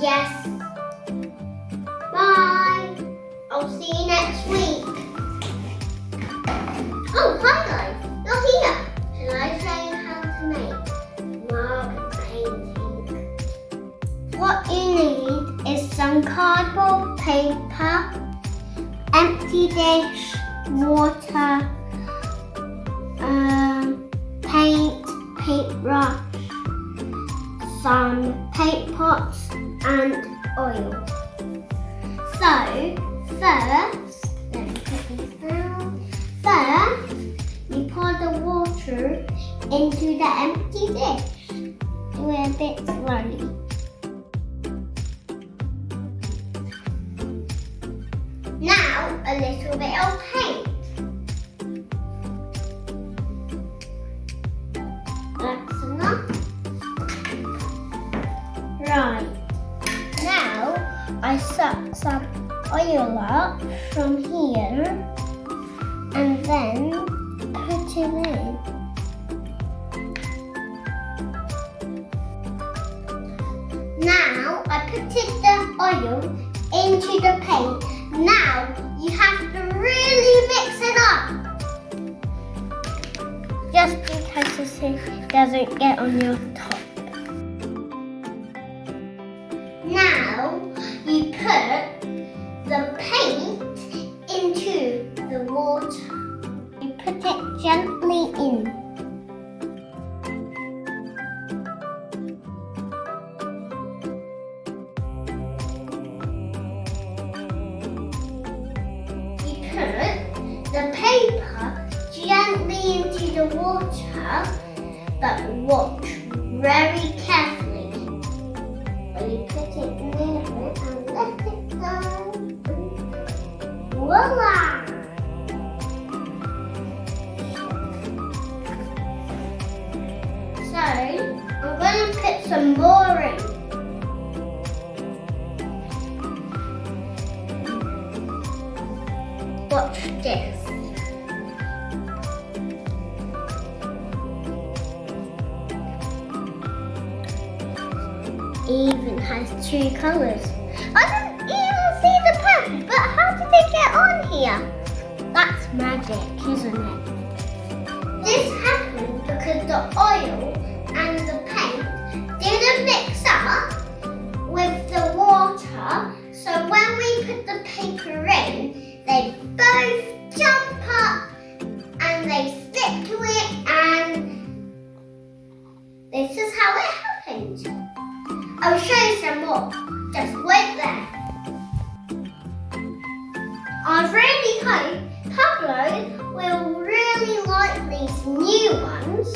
Yes. Bye. I'll see you next week. Oh, hi guys. You're here. Shall I show you how to make marble painting? What you need is some cardboard paper, empty dish, water, paint, paintbrush, some paint pots and oil. So first, let me put this down. First, you pour the water into the empty dish. Do it a bit slowly. Now a little bit of paint. That's enough. Right. Now I suck some oil up from here and then put it in. Now I put the oil into the paint. Now you have to really mix it up. Just in case it doesn't get on your top. Now you put the paint into the water. You put it gently in. You put the paper gently into the water, but watch very carefully. When you put it near it and let it go. Voila! So, I'm going to put some more in. Watch this. Even has two colours. I didn't even see the pen, but how did it get on here? That's magic, isn't it? This happened because the oil and the paint didn't mix up with the water, so when we put the paper in, they both jump up and they stick to it, and this is how it happened. I'll show you some more. Just wait there. I really hope toddlers will really like these new ones.